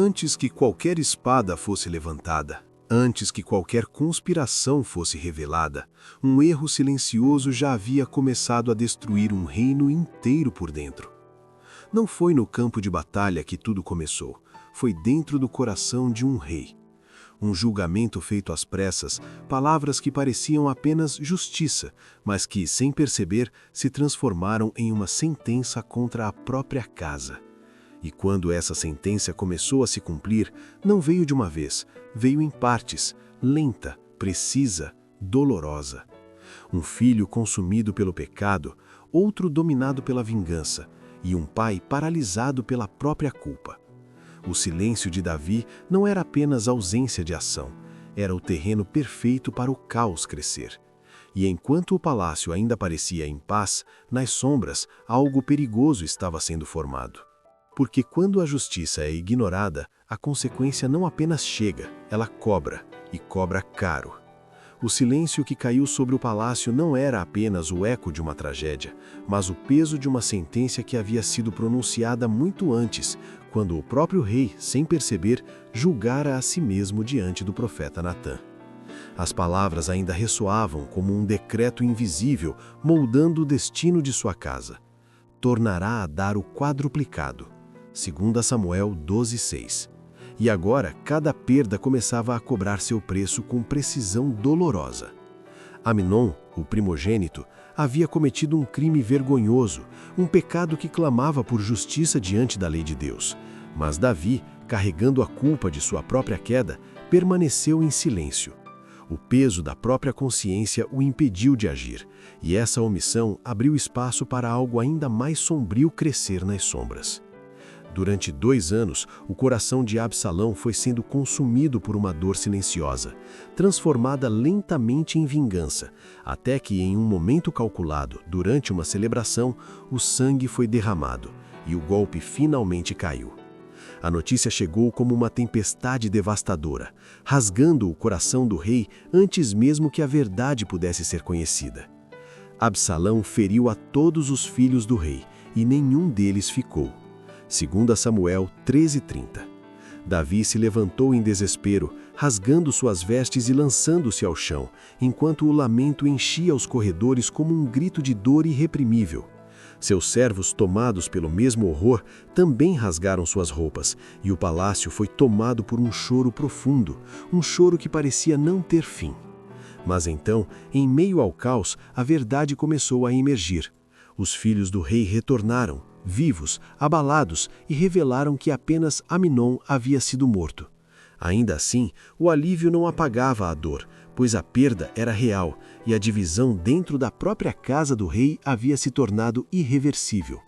Antes que qualquer espada fosse levantada, antes que qualquer conspiração fosse revelada, um erro silencioso já havia começado a destruir um reino inteiro por dentro. Não foi no campo de batalha que tudo começou, foi dentro do coração de um rei. Um julgamento feito às pressas, palavras que pareciam apenas justiça, mas que, sem perceber, se transformaram em uma sentença contra a própria casa. E quando essa sentença começou a se cumprir, não veio de uma vez, veio em partes, lenta, precisa, dolorosa. Um filho consumido pelo pecado, outro dominado pela vingança, e um pai paralisado pela própria culpa. O silêncio de Davi não era apenas ausência de ação, era o terreno perfeito para o caos crescer. E enquanto o palácio ainda parecia em paz, nas sombras, algo perigoso estava sendo formado. Porque quando a justiça é ignorada, a consequência não apenas chega, ela cobra, e cobra caro. O silêncio que caiu sobre o palácio não era apenas o eco de uma tragédia, mas o peso de uma sentença que havia sido pronunciada muito antes, quando o próprio rei, sem perceber, julgara a si mesmo diante do profeta Natã. As palavras ainda ressoavam como um decreto invisível, moldando o destino de sua casa. Tornará a dar o quadruplicado. 2 Samuel 12:6. E agora, cada perda começava a cobrar seu preço com precisão dolorosa. Amnon, o primogênito, havia cometido um crime vergonhoso, um pecado que clamava por justiça diante da lei de Deus. Mas Davi, carregando a culpa de sua própria queda, permaneceu em silêncio. O peso da própria consciência o impediu de agir, e essa omissão abriu espaço para algo ainda mais sombrio crescer nas sombras. Durante 2 anos, o coração de Absalão foi sendo consumido por uma dor silenciosa, transformada lentamente em vingança, até que em um momento calculado, durante uma celebração, o sangue foi derramado e o golpe finalmente caiu. A notícia chegou como uma tempestade devastadora, rasgando o coração do rei antes mesmo que a verdade pudesse ser conhecida. Absalão feriu a todos os filhos do rei, e nenhum deles ficou. 2 Samuel 13:30. Davi se levantou em desespero, rasgando suas vestes e lançando-se ao chão, enquanto o lamento enchia os corredores como um grito de dor irreprimível. Seus servos, tomados pelo mesmo horror, também rasgaram suas roupas, e o palácio foi tomado por um choro profundo, um choro que parecia não ter fim. Mas então, em meio ao caos, a verdade começou a emergir. Os filhos do rei retornaram, vivos, abalados, e revelaram que apenas Amnon havia sido morto. Ainda assim, o alívio não apagava a dor, pois a perda era real e a divisão dentro da própria casa do rei havia se tornado irreversível.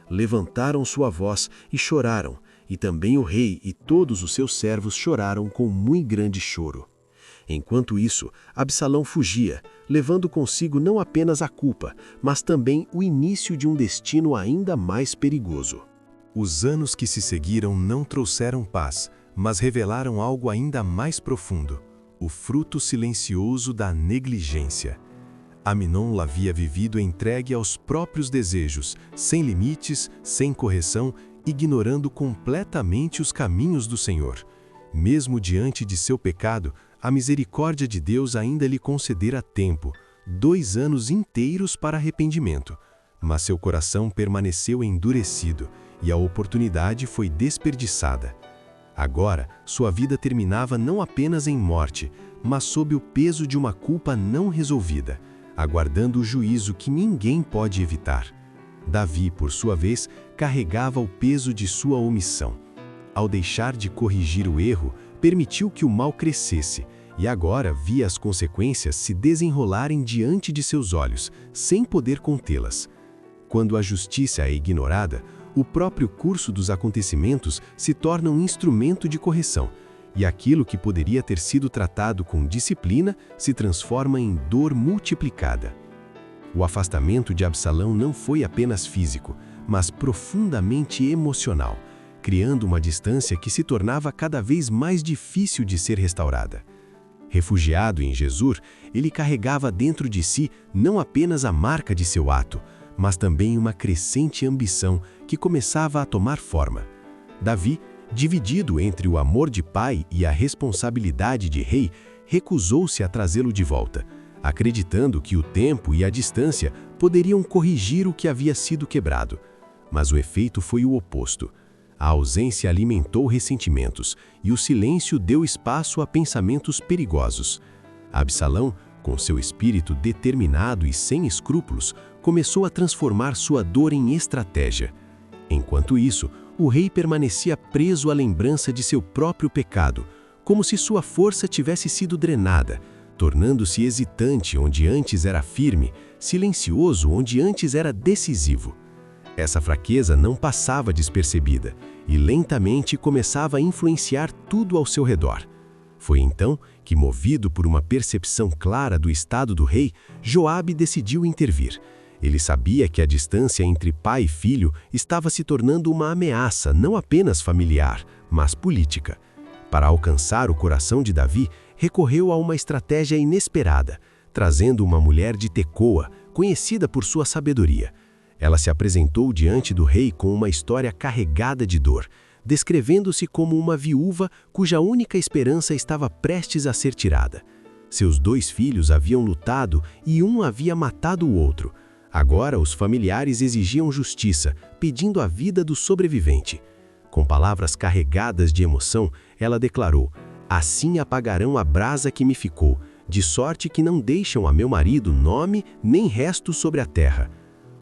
Levantaram sua voz e choraram, e também o rei e todos os seus servos choraram com muito grande choro. Enquanto isso, Absalão fugia, levando consigo não apenas a culpa, mas também o início de um destino ainda mais perigoso. Os anos que se seguiram não trouxeram paz, mas revelaram algo ainda mais profundo: o fruto silencioso da negligência. Amnon havia vivido entregue aos próprios desejos, sem limites, sem correção, ignorando completamente os caminhos do Senhor. Mesmo diante de seu pecado, a misericórdia de Deus ainda lhe concedera tempo, 2 anos inteiros para arrependimento. Mas seu coração permaneceu endurecido e a oportunidade foi desperdiçada. Agora, sua vida terminava não apenas em morte, mas sob o peso de uma culpa não resolvida, aguardando o juízo que ninguém pode evitar. Davi, por sua vez, carregava o peso de sua omissão. Ao deixar de corrigir o erro, permitiu que o mal crescesse, e agora via as consequências se desenrolarem diante de seus olhos, sem poder contê-las. Quando a justiça é ignorada, o próprio curso dos acontecimentos se torna um instrumento de correção, e aquilo que poderia ter sido tratado com disciplina se transforma em dor multiplicada. O afastamento de Absalão não foi apenas físico, mas profundamente emocional, criando uma distância que se tornava cada vez mais difícil de ser restaurada. Refugiado em Gesur, ele carregava dentro de si não apenas a marca de seu ato, mas também uma crescente ambição que começava a tomar forma. Davi, Dividido entre o amor de pai e a responsabilidade de rei, recusou-se a trazê-lo de volta, acreditando que o tempo e a distância poderiam corrigir o que havia sido quebrado. Mas o efeito foi o oposto. A ausência alimentou ressentimentos e o silêncio deu espaço a pensamentos perigosos. Absalão, com seu espírito determinado e sem escrúpulos, começou a transformar sua dor em estratégia. Enquanto isso, o rei permanecia preso à lembrança de seu próprio pecado, como se sua força tivesse sido drenada, tornando-se hesitante onde antes era firme, silencioso onde antes era decisivo. Essa fraqueza não passava despercebida e lentamente começava a influenciar tudo ao seu redor. Foi então que, movido por uma percepção clara do estado do rei, Joabe decidiu intervir. Ele sabia que a distância entre pai e filho estava se tornando uma ameaça não apenas familiar, mas política. Para alcançar o coração de Davi, recorreu a uma estratégia inesperada, trazendo uma mulher de Tecoa, conhecida por sua sabedoria. Ela se apresentou diante do rei com uma história carregada de dor, descrevendo-se como uma viúva cuja única esperança estava prestes a ser tirada. Seus 2 filhos haviam lutado e um havia matado o outro. Agora os familiares exigiam justiça, pedindo a vida do sobrevivente. Com palavras carregadas de emoção, ela declarou: "Assim apagarão a brasa que me ficou, de sorte que não deixam a meu marido nome nem resto sobre a terra."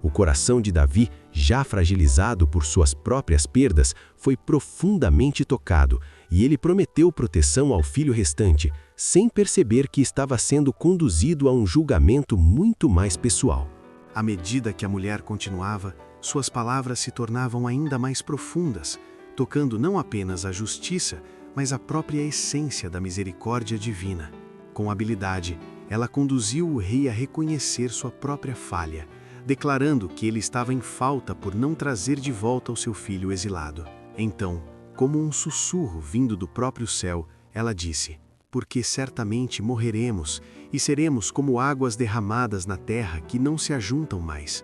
O coração de Davi, já fragilizado por suas próprias perdas, foi profundamente tocado, e ele prometeu proteção ao filho restante, sem perceber que estava sendo conduzido a um julgamento muito mais pessoal. À medida que a mulher continuava, suas palavras se tornavam ainda mais profundas, tocando não apenas a justiça, mas a própria essência da misericórdia divina. Com habilidade, ela conduziu o rei a reconhecer sua própria falha, declarando que ele estava em falta por não trazer de volta o seu filho exilado. Então, como um sussurro vindo do próprio céu, ela disse: "Porque certamente morreremos e seremos como águas derramadas na terra que não se ajuntam mais.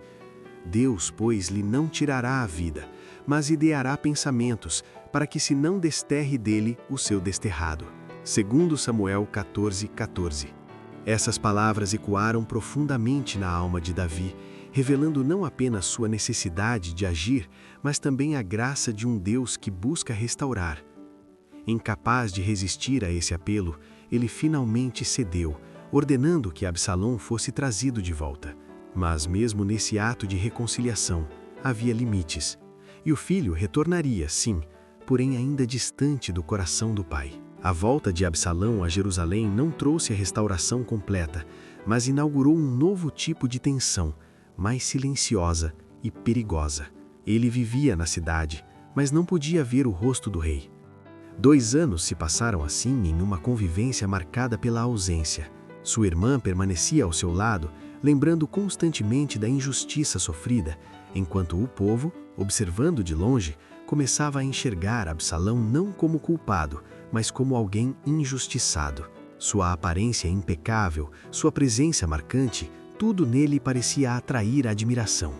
Deus, pois, lhe não tirará a vida, mas ideará pensamentos, para que se não desterre dele o seu desterrado." Segundo Samuel 14:14. Essas palavras ecoaram profundamente na alma de Davi, revelando não apenas sua necessidade de agir, mas também a graça de um Deus que busca restaurar. Incapaz de resistir a esse apelo, ele finalmente cedeu, ordenando que Absalão fosse trazido de volta. Mas mesmo nesse ato de reconciliação, havia limites. E o filho retornaria, sim, porém ainda distante do coração do pai. A volta de Absalão a Jerusalém não trouxe a restauração completa, mas inaugurou um novo tipo de tensão, mais silenciosa e perigosa. Ele vivia na cidade, mas não podia ver o rosto do rei. 2 anos se passaram assim em uma convivência marcada pela ausência. Sua irmã permanecia ao seu lado, lembrando constantemente da injustiça sofrida, enquanto o povo, observando de longe, começava a enxergar Absalão não como culpado, mas como alguém injustiçado. Sua aparência impecável, sua presença marcante, tudo nele parecia atrair a admiração.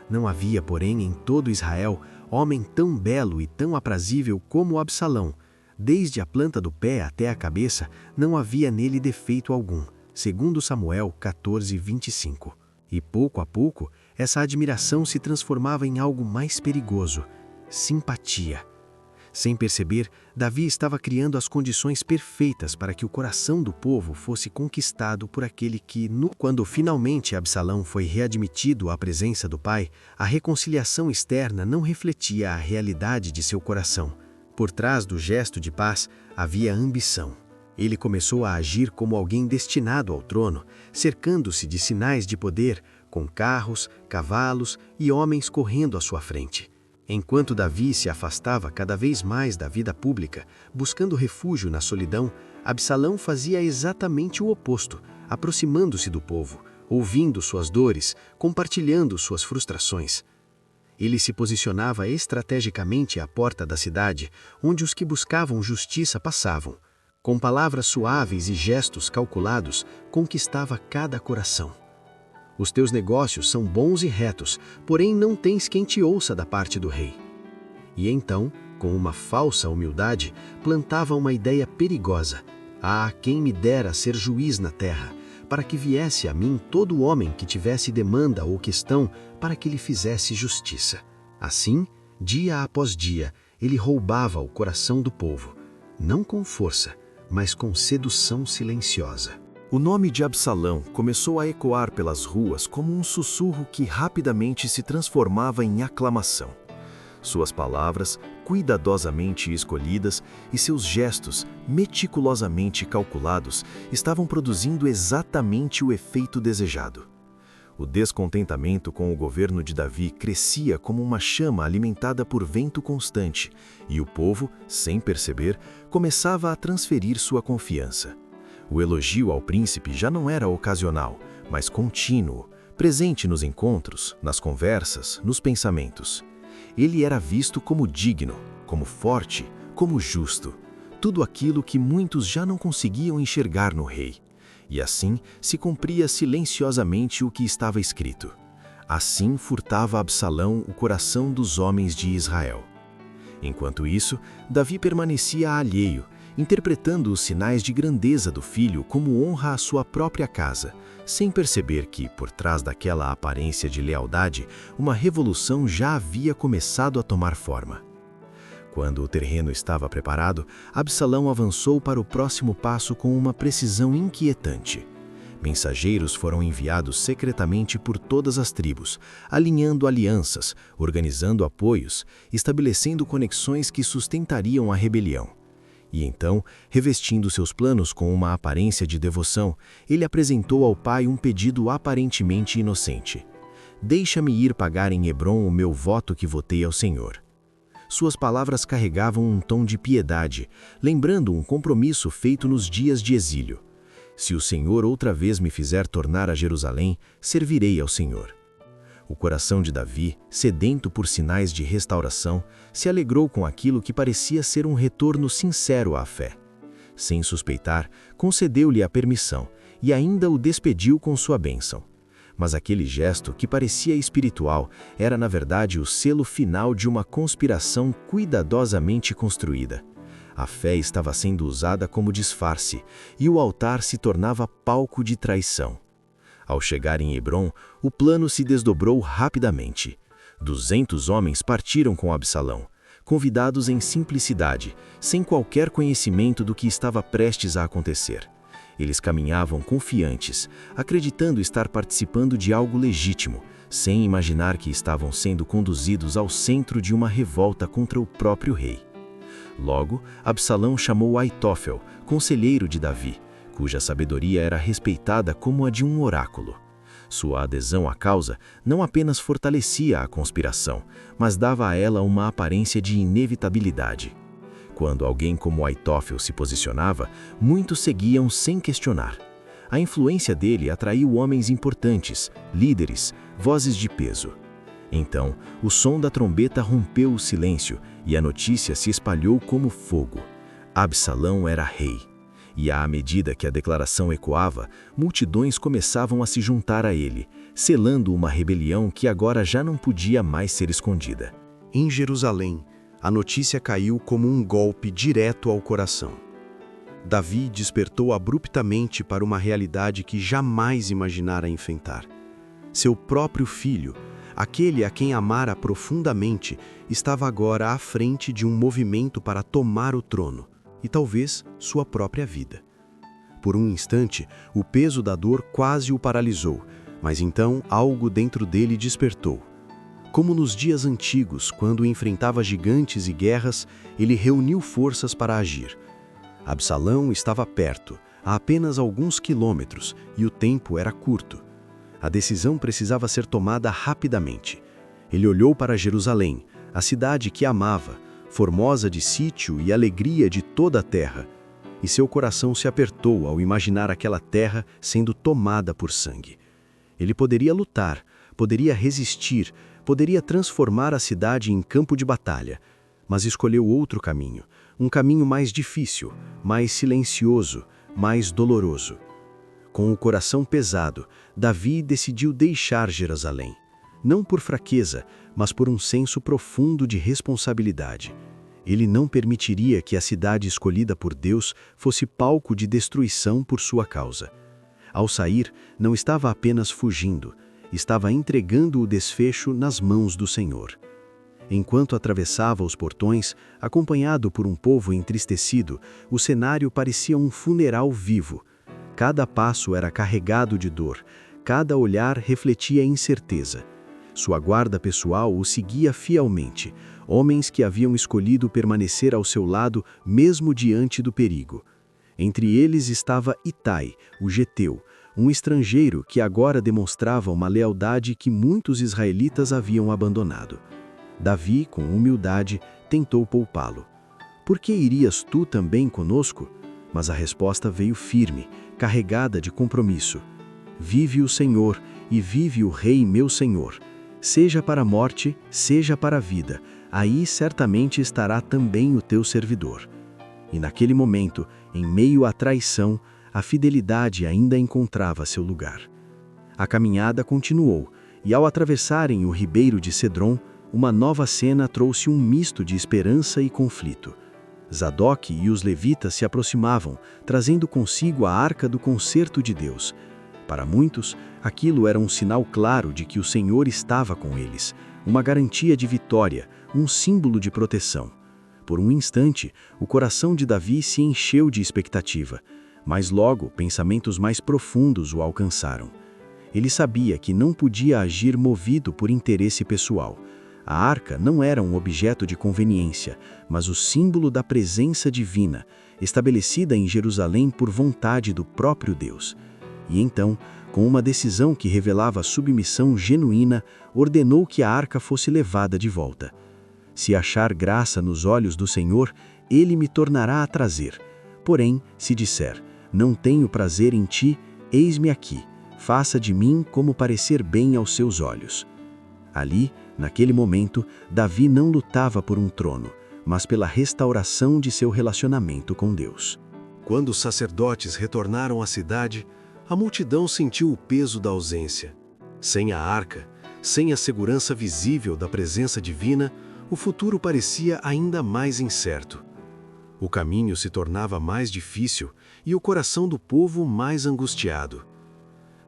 Não havia, porém, em todo Israel, homem tão belo e tão aprazível como Absalão. Desde a planta do pé até a cabeça, não havia nele defeito algum. Segundo Samuel 14:25. E pouco a pouco, essa admiração se transformava em algo mais perigoso: simpatia. Sem perceber, Davi estava criando as condições perfeitas para que o coração do povo fosse conquistado por aquele que, quando finalmente Absalão foi readmitido à presença do pai, a reconciliação externa não refletia a realidade de seu coração. Por trás do gesto de paz, havia ambição. Ele começou a agir como alguém destinado ao trono, cercando-se de sinais de poder, com carros, cavalos e homens correndo à sua frente. Enquanto Davi se afastava cada vez mais da vida pública, buscando refúgio na solidão, Absalão fazia exatamente o oposto, aproximando-se do povo, ouvindo suas dores, compartilhando suas frustrações. Ele se posicionava estrategicamente à porta da cidade, onde os que buscavam justiça passavam. Com palavras suaves e gestos calculados, conquistava cada coração. Os teus negócios são bons e retos, porém não tens quem te ouça da parte do rei. E então, com uma falsa humildade, plantava uma ideia perigosa. Ah, quem me dera ser juiz na terra, para que viesse a mim todo homem que tivesse demanda ou questão, para que lhe fizesse justiça. Assim, dia após dia, ele roubava o coração do povo, não com força, mas com sedução silenciosa. O nome de Absalão começou a ecoar pelas ruas como um sussurro que rapidamente se transformava em aclamação. Suas palavras, cuidadosamente escolhidas, e seus gestos, meticulosamente calculados, estavam produzindo exatamente o efeito desejado. O descontentamento com o governo de Davi crescia como uma chama alimentada por vento constante, e o povo, sem perceber, começava a transferir sua confiança. O elogio ao príncipe já não era ocasional, mas contínuo, presente nos encontros, nas conversas, nos pensamentos. Ele era visto como digno, como forte, como justo, tudo aquilo que muitos já não conseguiam enxergar no rei. E assim se cumpria silenciosamente o que estava escrito. Assim furtava Absalão o coração dos homens de Israel. Enquanto isso, Davi permanecia alheio, interpretando os sinais de grandeza do filho como honra à sua própria casa, sem perceber que, por trás daquela aparência de lealdade, uma revolução já havia começado a tomar forma. Quando o terreno estava preparado, Absalão avançou para o próximo passo com uma precisão inquietante. Mensageiros foram enviados secretamente por todas as tribos, alinhando alianças, organizando apoios, estabelecendo conexões que sustentariam a rebelião. E então, revestindo seus planos com uma aparência de devoção, ele apresentou ao pai um pedido aparentemente inocente. Deixa-me ir pagar em Hebrom o meu voto que votei ao Senhor. Suas palavras carregavam um tom de piedade, lembrando um compromisso feito nos dias de exílio. Se o Senhor outra vez me fizer tornar a Jerusalém, servirei ao Senhor. O coração de Davi, sedento por sinais de restauração, se alegrou com aquilo que parecia ser um retorno sincero à fé. Sem suspeitar, concedeu-lhe a permissão e ainda o despediu com sua bênção. Mas aquele gesto, que parecia espiritual, era na verdade o selo final de uma conspiração cuidadosamente construída. A fé estava sendo usada como disfarce, e o altar se tornava palco de traição. Ao chegar em Hebrom, o plano se desdobrou rapidamente. 200 homens partiram com Absalão, convidados em simplicidade, sem qualquer conhecimento do que estava prestes a acontecer. Eles caminhavam confiantes, acreditando estar participando de algo legítimo, sem imaginar que estavam sendo conduzidos ao centro de uma revolta contra o próprio rei. Logo, Absalão chamou Aitófel, conselheiro de Davi, cuja sabedoria era respeitada como a de um oráculo. Sua adesão à causa não apenas fortalecia a conspiração, mas dava a ela uma aparência de inevitabilidade. Quando alguém como Aitófel se posicionava, muitos seguiam sem questionar. A influência dele atraiu homens importantes, líderes, vozes de peso. Então, o som da trombeta rompeu o silêncio e a notícia se espalhou como fogo. Absalão era rei. E à medida que a declaração ecoava, multidões começavam a se juntar a ele, selando uma rebelião que agora já não podia mais ser escondida. Em Jerusalém, a notícia caiu como um golpe direto ao coração. Davi despertou abruptamente para uma realidade que jamais imaginara enfrentar. Seu próprio filho, aquele a quem amara profundamente, estava agora à frente de um movimento para tomar o trono, e talvez sua própria vida. Por um instante, o peso da dor quase o paralisou, mas então algo dentro dele despertou. Como nos dias antigos, quando enfrentava gigantes e guerras, ele reuniu forças para agir. Absalão estava perto, a apenas alguns quilômetros, e o tempo era curto. A decisão precisava ser tomada rapidamente. Ele olhou para Jerusalém, a cidade que amava, formosa de sítio e alegria de toda a terra, e seu coração se apertou ao imaginar aquela terra sendo tomada por sangue. Ele poderia lutar, poderia resistir, poderia transformar a cidade em campo de batalha, mas escolheu outro caminho, um caminho mais difícil, mais silencioso, mais doloroso. Com o coração pesado, Davi decidiu deixar Jerusalém. Não por fraqueza, mas por um senso profundo de responsabilidade. Ele não permitiria que a cidade escolhida por Deus fosse palco de destruição por sua causa. Ao sair, não estava apenas fugindo, estava entregando o desfecho nas mãos do Senhor. Enquanto atravessava os portões, acompanhado por um povo entristecido, o cenário parecia um funeral vivo. Cada passo era carregado de dor, cada olhar refletia incerteza. Sua guarda pessoal o seguia fielmente, homens que haviam escolhido permanecer ao seu lado mesmo diante do perigo. Entre eles estava Itai, o geteu, um estrangeiro que agora demonstrava uma lealdade que muitos israelitas haviam abandonado. Davi, com humildade, tentou poupá-lo. "Por que irias tu também conosco?" Mas a resposta veio firme, carregada de compromisso. "Vive o Senhor, e vive o Rei meu Senhor. Seja para a morte, seja para a vida, aí certamente estará também o teu servidor." E naquele momento, em meio à traição, a fidelidade ainda encontrava seu lugar. A caminhada continuou, e ao atravessarem o ribeiro de Cedron, uma nova cena trouxe um misto de esperança e conflito. Zadok e os levitas se aproximavam, trazendo consigo a arca do concerto de Deus. Para muitos, aquilo era um sinal claro de que o Senhor estava com eles, uma garantia de vitória, um símbolo de proteção. Por um instante, o coração de Davi se encheu de expectativa, mas logo pensamentos mais profundos o alcançaram. Ele sabia que não podia agir movido por interesse pessoal. A arca não era um objeto de conveniência, mas o símbolo da presença divina, estabelecida em Jerusalém por vontade do próprio Deus. E então, com uma decisão que revelava submissão genuína, ordenou que a arca fosse levada de volta. "Se achar graça nos olhos do Senhor, ele me tornará a trazer. Porém, se disser, não tenho prazer em ti, eis-me aqui, faça de mim como parecer bem aos seus olhos." Ali, naquele momento, Davi não lutava por um trono, mas pela restauração de seu relacionamento com Deus. Quando os sacerdotes retornaram à cidade, a multidão sentiu o peso da ausência. Sem a arca, sem a segurança visível da presença divina, o futuro parecia ainda mais incerto. O caminho se tornava mais difícil e o coração do povo mais angustiado.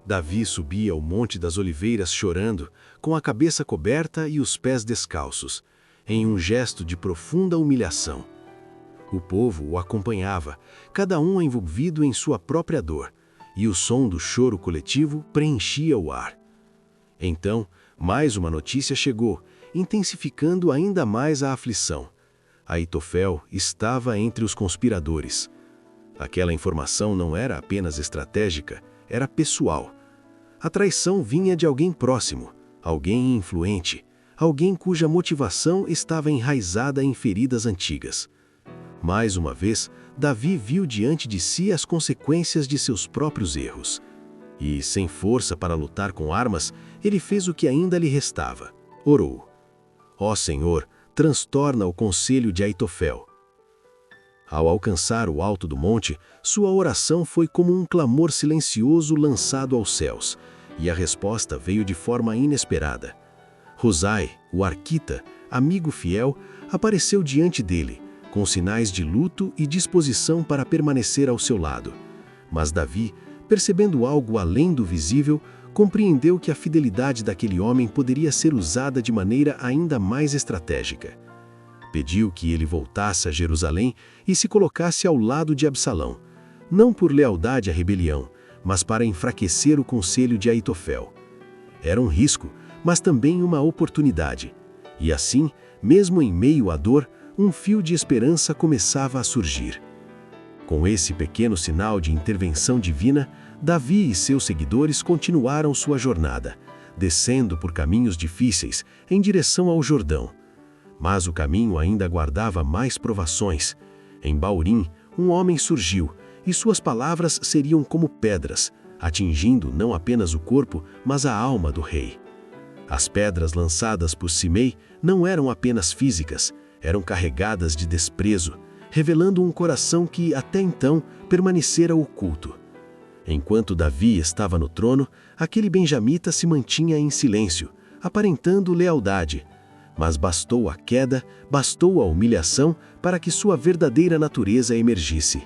Davi subia o Monte das Oliveiras chorando, com a cabeça coberta e os pés descalços, em um gesto de profunda humilhação. O povo o acompanhava, cada um envolvido em sua própria dor, e o som do choro coletivo preenchia o ar. Então, mais uma notícia chegou, intensificando ainda mais a aflição. Aitofel estava entre os conspiradores. Aquela informação não era apenas estratégica, era pessoal. A traição vinha de alguém próximo, alguém influente, alguém cuja motivação estava enraizada em feridas antigas. Mais uma vez, Davi viu diante de si as consequências de seus próprios erros. E, sem força para lutar com armas, ele fez o que ainda lhe restava. Orou. "Ó Senhor, transtorna o conselho de Aitofel." Ao alcançar o alto do monte, sua oração foi como um clamor silencioso lançado aos céus, e a resposta veio de forma inesperada. Husai, o arquita, amigo fiel, apareceu diante dele, com sinais de luto e disposição para permanecer ao seu lado. Mas Davi, percebendo algo além do visível, compreendeu que a fidelidade daquele homem poderia ser usada de maneira ainda mais estratégica. Pediu que ele voltasse a Jerusalém e se colocasse ao lado de Absalão, não por lealdade à rebelião, mas para enfraquecer o conselho de Aitofel. Era um risco, mas também uma oportunidade. E assim, mesmo em meio à dor, um fio de esperança começava a surgir. Com esse pequeno sinal de intervenção divina, Davi e seus seguidores continuaram sua jornada, descendo por caminhos difíceis em direção ao Jordão. Mas o caminho ainda aguardava mais provações. Em Baurim, um homem surgiu, e suas palavras seriam como pedras, atingindo não apenas o corpo, mas a alma do rei. As pedras lançadas por Simei não eram apenas físicas, eram carregadas de desprezo, revelando um coração que, até então, permanecera oculto. Enquanto Davi estava no trono, aquele benjamita se mantinha em silêncio, aparentando lealdade. Mas bastou a queda, bastou a humilhação para que sua verdadeira natureza emergisse.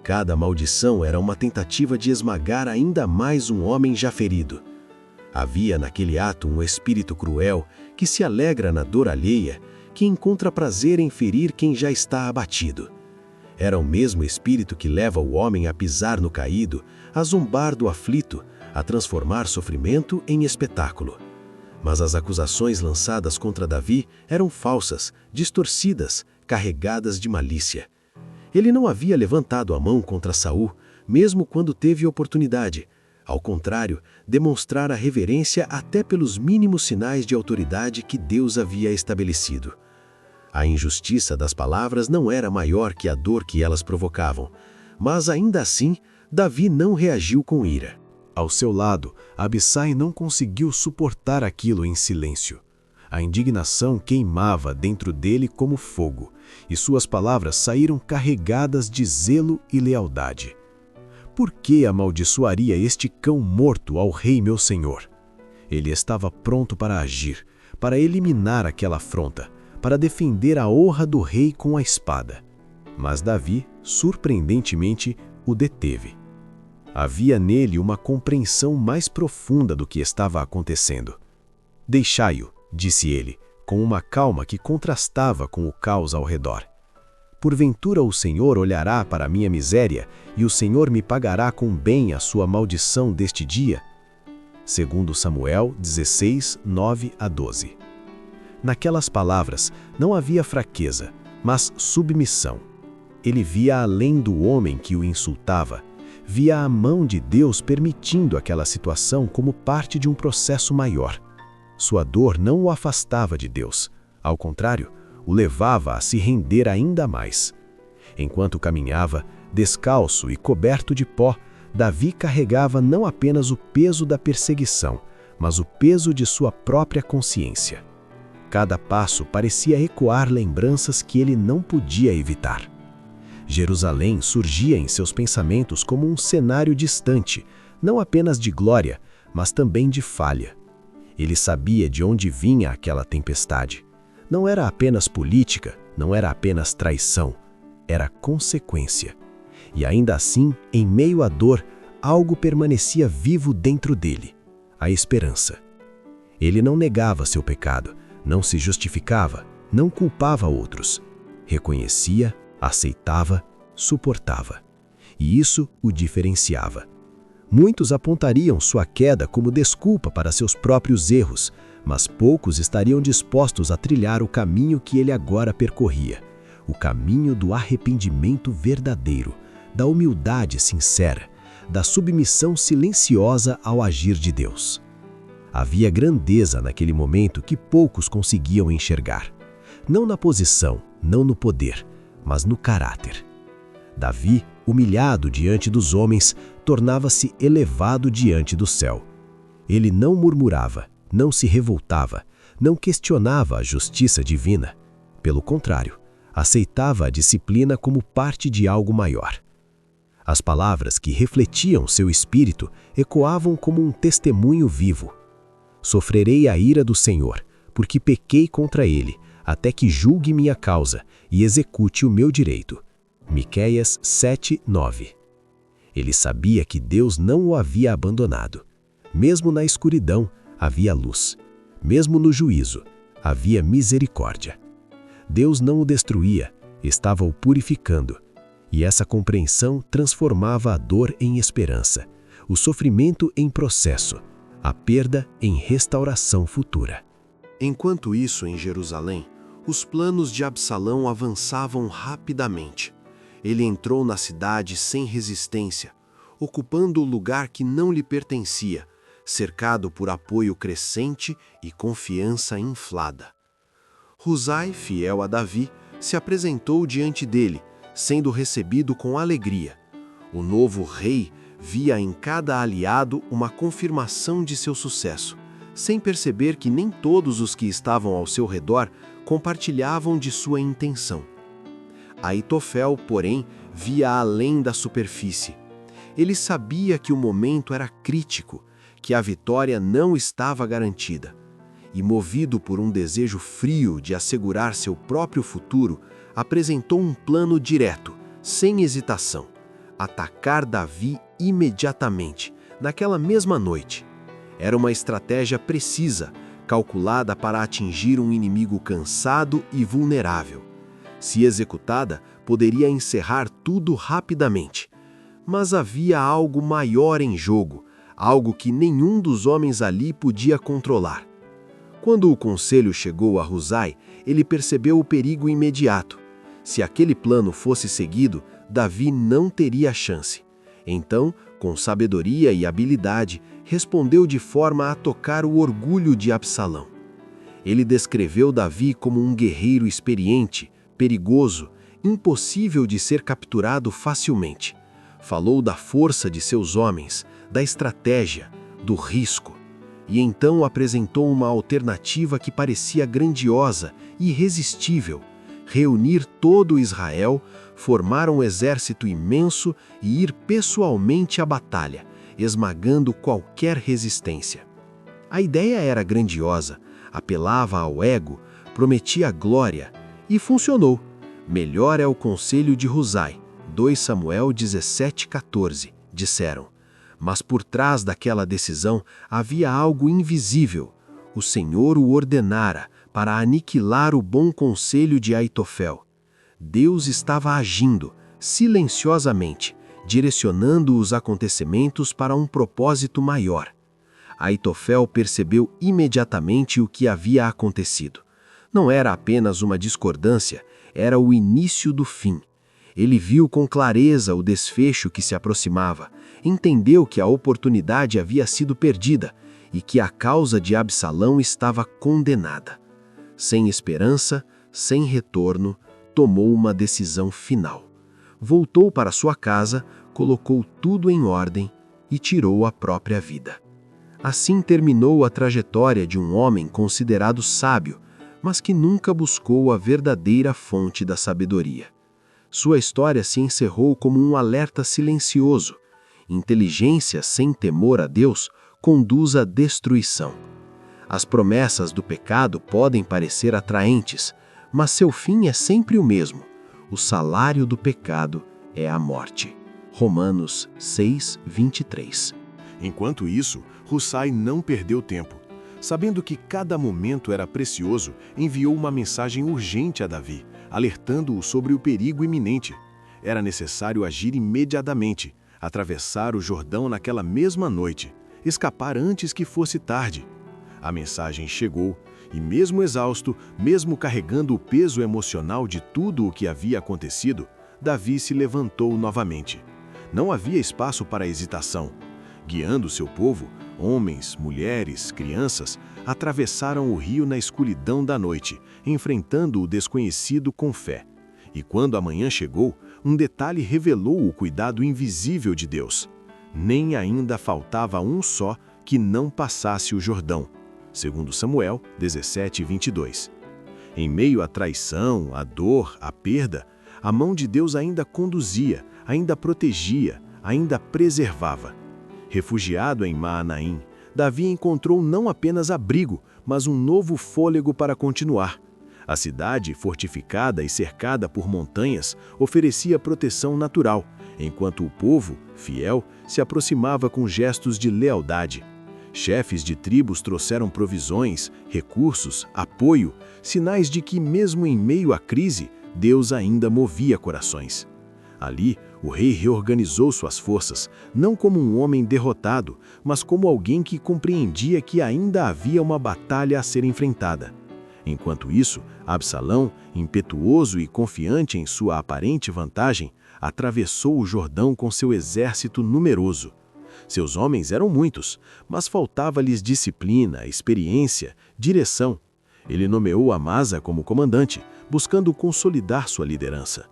Cada maldição era uma tentativa de esmagar ainda mais um homem já ferido. Havia naquele ato um espírito cruel que se alegra na dor alheia, que encontra prazer em ferir quem já está abatido. Era o mesmo espírito que leva o homem a pisar no caído, a zombar do aflito, a transformar sofrimento em espetáculo. Mas as acusações lançadas contra Davi eram falsas, distorcidas, carregadas de malícia. Ele não havia levantado a mão contra Saul, mesmo quando teve oportunidade. Ao contrário, demonstrara reverência até pelos mínimos sinais de autoridade que Deus havia estabelecido. A injustiça das palavras não era maior que a dor que elas provocavam, mas ainda assim, Davi não reagiu com ira. Ao seu lado, Abissai não conseguiu suportar aquilo em silêncio. A indignação queimava dentro dele como fogo, e suas palavras saíram carregadas de zelo e lealdade. Por que amaldiçoaria este cão morto ao rei meu senhor? Ele estava pronto para agir, para eliminar aquela afronta, para defender a honra do rei com a espada. Mas Davi, surpreendentemente, o deteve. Havia nele uma compreensão mais profunda do que estava acontecendo. Deixai-o, disse ele, com uma calma que contrastava com o caos ao redor. Porventura o Senhor olhará para a minha miséria e o Senhor me pagará com bem a sua maldição deste dia? Segundo Samuel 16, 9-12. Naquelas palavras não havia fraqueza, mas submissão. Ele via além do homem que o insultava, via a mão de Deus permitindo aquela situação como parte de um processo maior. Sua dor não o afastava de Deus, ao contrário, o levava a se render ainda mais. Enquanto caminhava, descalço e coberto de pó, Davi carregava não apenas o peso da perseguição, mas o peso de sua própria consciência. Cada passo parecia ecoar lembranças que ele não podia evitar. Jerusalém surgia em seus pensamentos como um cenário distante, não apenas de glória, mas também de falha. Ele sabia de onde vinha aquela tempestade. Não era apenas política, não era apenas traição, era consequência. E ainda assim, em meio à dor, algo permanecia vivo dentro dele: a esperança. Ele não negava seu pecado, não se justificava, não culpava outros. Reconhecia, aceitava, suportava. E isso o diferenciava. Muitos apontariam sua queda como desculpa para seus próprios erros, mas poucos estariam dispostos a trilhar o caminho que ele agora percorria, o caminho do arrependimento verdadeiro, da humildade sincera, da submissão silenciosa ao agir de Deus. Havia grandeza naquele momento que poucos conseguiam enxergar. Não na posição, não no poder, mas no caráter. Davi, humilhado diante dos homens, tornava-se elevado diante do céu. Ele não murmurava, não se revoltava, não questionava a justiça divina. Pelo contrário, aceitava a disciplina como parte de algo maior. As palavras que refletiam seu espírito ecoavam como um testemunho vivo. Sofrerei a ira do Senhor, porque pequei contra ele, até que julgue minha causa e execute o meu direito. Miqueias 7:9. Ele sabia que Deus não o havia abandonado. Mesmo na escuridão, havia luz. Mesmo no juízo, havia misericórdia. Deus não o destruía, estava o purificando. E essa compreensão transformava a dor em esperança, o sofrimento em processo, a perda em restauração futura. Enquanto isso, em Jerusalém, os planos de Absalão avançavam rapidamente. Ele entrou na cidade sem resistência, ocupando o lugar que não lhe pertencia, cercado por apoio crescente e confiança inflada. Husai, fiel a Davi, se apresentou diante dele, sendo recebido com alegria. O novo rei via em cada aliado uma confirmação de seu sucesso, sem perceber que nem todos os que estavam ao seu redor compartilhavam de sua intenção. Aitofel, porém, via além da superfície. Ele sabia que o momento era crítico, que a vitória não estava garantida. e, movido por um desejo frio de assegurar seu próprio futuro, apresentou um plano direto, sem hesitação: atacar Davi imediatamente, naquela mesma noite. Era uma estratégia precisa, calculada para atingir um inimigo cansado e vulnerável. Se executada, poderia encerrar tudo rapidamente. Mas havia algo maior em jogo, algo que nenhum dos homens ali podia controlar. Quando o conselho chegou a Husai, ele percebeu o perigo imediato. Se aquele plano fosse seguido, Davi não teria chance. Então, com sabedoria e habilidade, respondeu de forma a tocar o orgulho de Absalão. Ele descreveu Davi como um guerreiro experiente, perigoso, impossível de ser capturado facilmente. Falou da força de seus homens, da estratégia, do risco. E então apresentou uma alternativa que parecia grandiosa e irresistível: reunir todo Israel, formar um exército imenso e ir pessoalmente à batalha, esmagando qualquer resistência. A ideia era grandiosa, apelava ao ego, prometia glória, e funcionou. Melhor é o conselho de Husai, 2 Samuel 17:14, disseram. Mas por trás daquela decisão havia algo invisível. O Senhor o ordenara para aniquilar o bom conselho de Aitofel. Deus estava agindo, silenciosamente, direcionando os acontecimentos para um propósito maior. Aitofel percebeu imediatamente o que havia acontecido. Não era apenas uma discordância, era o início do fim. Ele viu com clareza o desfecho que se aproximava, entendeu que a oportunidade havia sido perdida e que a causa de Absalão estava condenada. Sem esperança, sem retorno, tomou uma decisão final. Voltou para sua casa, colocou tudo em ordem e tirou a própria vida. Assim terminou a trajetória de um homem considerado sábio, mas que nunca buscou a verdadeira fonte da sabedoria. Sua história se encerrou como um alerta silencioso. Inteligência sem temor a Deus conduz à destruição. As promessas do pecado podem parecer atraentes, mas seu fim é sempre o mesmo. O salário do pecado é a morte. Romanos 6:23. Enquanto isso, Husai não perdeu tempo. Sabendo que cada momento era precioso, enviou uma mensagem urgente a Davi, alertando-o sobre o perigo iminente. Era necessário agir imediatamente, atravessar o Jordão naquela mesma noite, escapar antes que fosse tarde. A mensagem chegou, e mesmo exausto, mesmo carregando o peso emocional de tudo o que havia acontecido, Davi se levantou novamente. Não havia espaço para hesitação. Guiando seu povo, homens, mulheres, crianças, atravessaram o rio na escuridão da noite, enfrentando o desconhecido com fé. E quando a manhã chegou, um detalhe revelou o cuidado invisível de Deus. Nem ainda faltava um só que não passasse o Jordão. 2 Samuel 17:22. Em meio à traição, à dor, à perda, a mão de Deus ainda conduzia, ainda protegia, ainda preservava. Refugiado em Maanaim, Davi encontrou não apenas abrigo, mas um novo fôlego para continuar. A cidade, fortificada e cercada por montanhas, oferecia proteção natural, enquanto o povo, fiel, se aproximava com gestos de lealdade. Chefes de tribos trouxeram provisões, recursos, apoio, sinais de que, mesmo em meio à crise, Deus ainda movia corações. Ali, o rei reorganizou suas forças, não como um homem derrotado, mas como alguém que compreendia que ainda havia uma batalha a ser enfrentada. Enquanto isso, Absalão, impetuoso e confiante em sua aparente vantagem, atravessou o Jordão com seu exército numeroso. Seus homens eram muitos, mas faltava-lhes disciplina, experiência, direção. Ele nomeou Amasa como comandante, buscando consolidar sua liderança.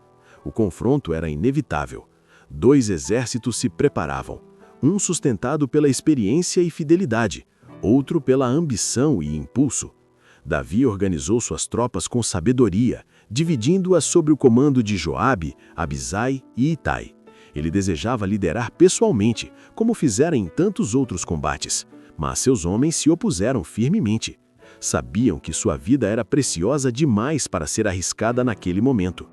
O confronto era inevitável. 2 exércitos se preparavam, um sustentado pela experiência e fidelidade, outro pela ambição e impulso. Davi organizou suas tropas com sabedoria, dividindo-as sob o comando de Joabe, Abisai e Itai. Ele desejava liderar pessoalmente, como fizera em tantos outros combates, mas seus homens se opuseram firmemente. Sabiam que sua vida era preciosa demais para ser arriscada naquele momento.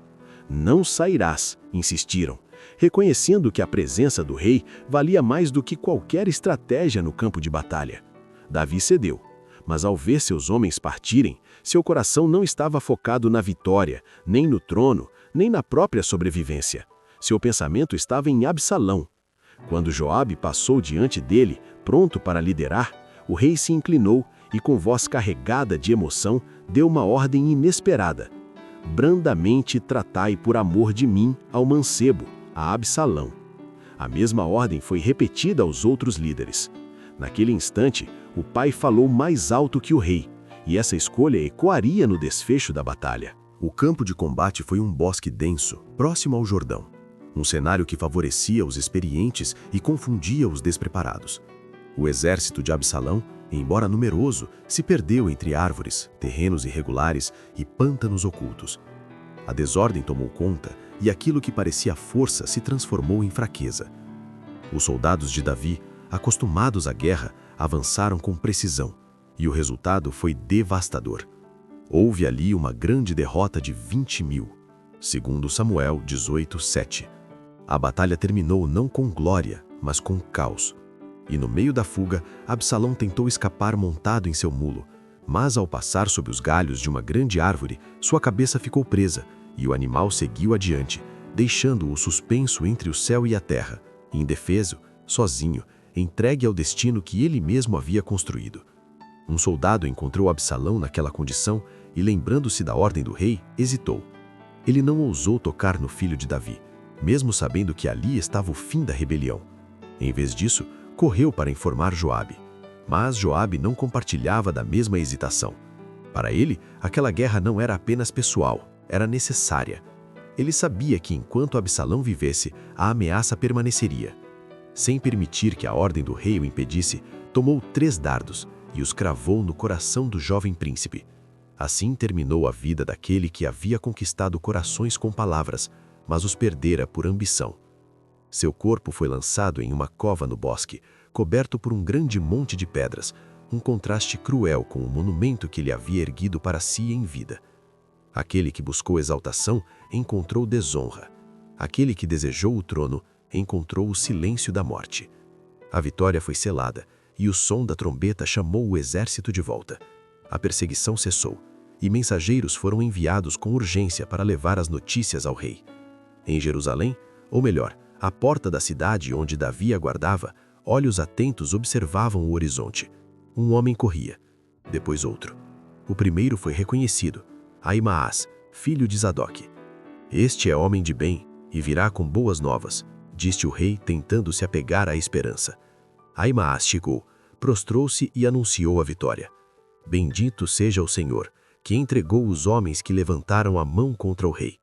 Não sairás, insistiram, reconhecendo que a presença do rei valia mais do que qualquer estratégia no campo de batalha. Davi cedeu, mas ao ver seus homens partirem, seu coração não estava focado na vitória, nem no trono, nem na própria sobrevivência. Seu pensamento estava em Absalão. Quando Joabe passou diante dele, pronto para liderar, o rei se inclinou e, com voz carregada de emoção, deu uma ordem inesperada. Brandamente tratai por amor de mim ao mancebo, a Absalão. A mesma ordem foi repetida aos outros líderes. Naquele instante, o pai falou mais alto que o rei, e essa escolha ecoaria no desfecho da batalha. O campo de combate foi um bosque denso, próximo ao Jordão. Um cenário que favorecia os experientes e confundia os despreparados. O exército de Absalão, embora numeroso, se perdeu entre árvores, terrenos irregulares e pântanos ocultos. A desordem tomou conta e aquilo que parecia força se transformou em fraqueza. Os soldados de Davi, acostumados à guerra, avançaram com precisão, e o resultado foi devastador. Houve ali uma grande derrota de 20.000, segundo Samuel 18:7. A batalha terminou não com glória, mas com caos. E no meio da fuga, Absalão tentou escapar montado em seu mulo, mas ao passar sob os galhos de uma grande árvore, sua cabeça ficou presa, e o animal seguiu adiante, deixando-o suspenso entre o céu e a terra, indefeso, sozinho, entregue ao destino que ele mesmo havia construído. Um soldado encontrou Absalão naquela condição e, lembrando-se da ordem do rei, hesitou. Ele não ousou tocar no filho de Davi, mesmo sabendo que ali estava o fim da rebelião. Em vez disso, correu para informar Joabe. Mas Joabe não compartilhava da mesma hesitação. Para ele, aquela guerra não era apenas pessoal, era necessária. Ele sabia que enquanto Absalão vivesse, a ameaça permaneceria. Sem permitir que a ordem do rei o impedisse, tomou 3 dardos e os cravou no coração do jovem príncipe. Assim terminou a vida daquele que havia conquistado corações com palavras, mas os perdera por ambição. Seu corpo foi lançado em uma cova no bosque, coberto por um grande monte de pedras, um contraste cruel com o monumento que ele havia erguido para si em vida. Aquele que buscou exaltação encontrou desonra. Aquele que desejou o trono encontrou o silêncio da morte. A vitória foi selada, e o som da trombeta chamou o exército de volta. A perseguição cessou, e mensageiros foram enviados com urgência para levar as notícias ao rei. Em Jerusalém, ou melhor, à porta da cidade onde Davi aguardava, olhos atentos observavam o horizonte. Um homem corria, depois outro. O primeiro foi reconhecido, Ahimaás, filho de Zadok. Este é homem de bem e virá com boas novas, disse o rei, tentando se apegar à esperança. Ahimaás chegou, prostrou-se e anunciou a vitória. Bendito seja o Senhor, que entregou os homens que levantaram a mão contra o rei.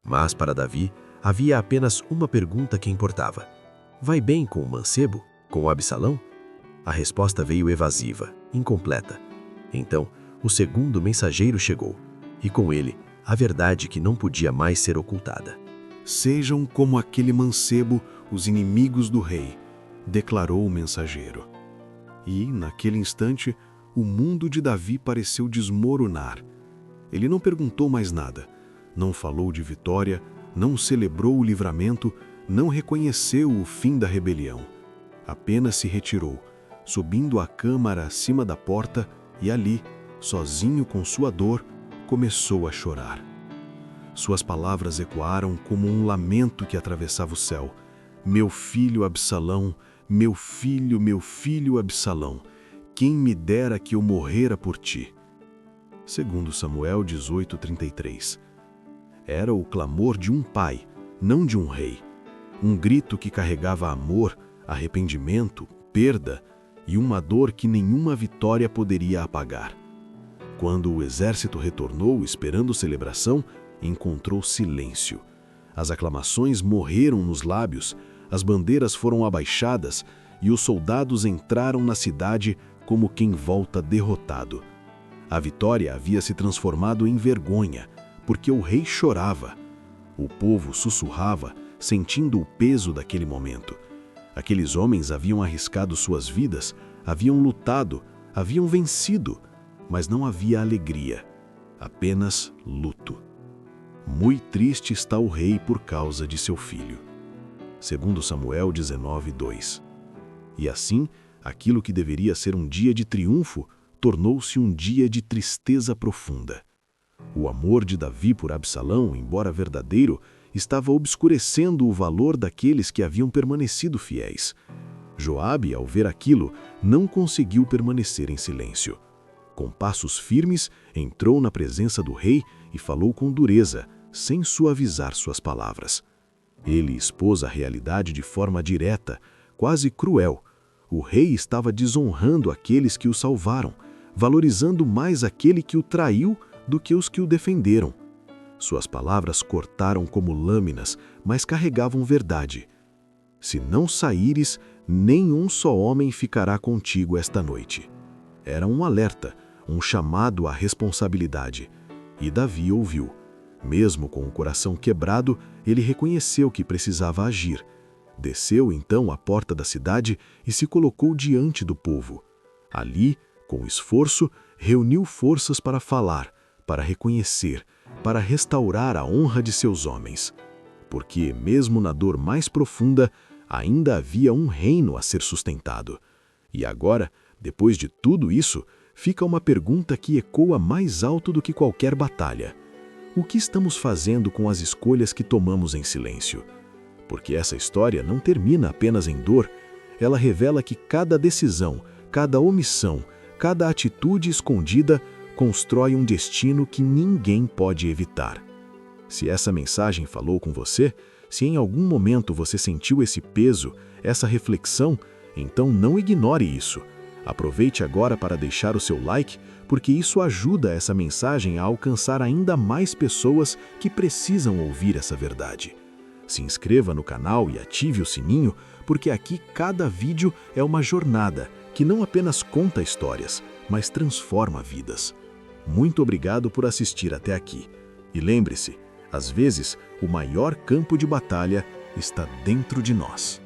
Mas para Davi, havia apenas uma pergunta que importava. Vai bem com o mancebo? Com o Absalão? A resposta veio evasiva, incompleta. Então, o segundo mensageiro chegou, e com ele, a verdade que não podia mais ser ocultada. Sejam como aquele mancebo os inimigos do rei, declarou o mensageiro. E, naquele instante, o mundo de Davi pareceu desmoronar. Ele não perguntou mais nada, não falou de vitória, não celebrou o livramento, não reconheceu o fim da rebelião. Apenas se retirou, subindo a câmara acima da porta e ali, sozinho com sua dor, começou a chorar. Suas palavras ecoaram como um lamento que atravessava o céu. Meu filho Absalão, meu filho Absalão, quem me dera que eu morrera por ti. Segundo Samuel 18:33. Era o clamor de um pai, não de um rei. Um grito que carregava amor, arrependimento, perda e uma dor que nenhuma vitória poderia apagar. Quando o exército retornou esperando celebração, encontrou silêncio. As aclamações morreram nos lábios, as bandeiras foram abaixadas e os soldados entraram na cidade como quem volta derrotado. A vitória havia se transformado em vergonha, porque o rei chorava. O povo sussurrava, sentindo o peso daquele momento. Aqueles homens haviam arriscado suas vidas, haviam lutado, haviam vencido, mas não havia alegria, apenas luto. Muito triste está o rei por causa de seu filho. 2 Samuel 19:2. E assim, aquilo que deveria ser um dia de triunfo, tornou-se um dia de tristeza profunda. O amor de Davi por Absalão, embora verdadeiro, estava obscurecendo o valor daqueles que haviam permanecido fiéis. Joabe, ao ver aquilo, não conseguiu permanecer em silêncio. Com passos firmes, entrou na presença do rei e falou com dureza, sem suavizar suas palavras. Ele expôs a realidade de forma direta, quase cruel. O rei estava desonrando aqueles que o salvaram, valorizando mais aquele que o traiu do que os que o defenderam. Suas palavras cortaram como lâminas, mas carregavam verdade. Se não saíres, nenhum só homem ficará contigo esta noite. Era um alerta, um chamado à responsabilidade. E Davi ouviu. Mesmo com o coração quebrado, ele reconheceu que precisava agir. Desceu então à porta da cidade e se colocou diante do povo. Ali, com esforço, reuniu forças para falar, para reconhecer, para restaurar a honra de seus homens. Porque, mesmo na dor mais profunda, ainda havia um reino a ser sustentado. E agora, depois de tudo isso, fica uma pergunta que ecoa mais alto do que qualquer batalha. O que estamos fazendo com as escolhas que tomamos em silêncio? Porque essa história não termina apenas em dor, ela revela que cada decisão, cada omissão, cada atitude escondida constrói um destino que ninguém pode evitar. Se essa mensagem falou com você, se em algum momento você sentiu esse peso, essa reflexão, então não ignore isso. Aproveite agora para deixar o seu like, porque isso ajuda essa mensagem a alcançar ainda mais pessoas que precisam ouvir essa verdade. Se inscreva no canal e ative o sininho, porque aqui cada vídeo é uma jornada que não apenas conta histórias, mas transforma vidas. Muito obrigado por assistir até aqui. E lembre-se, às vezes, o maior campo de batalha está dentro de nós.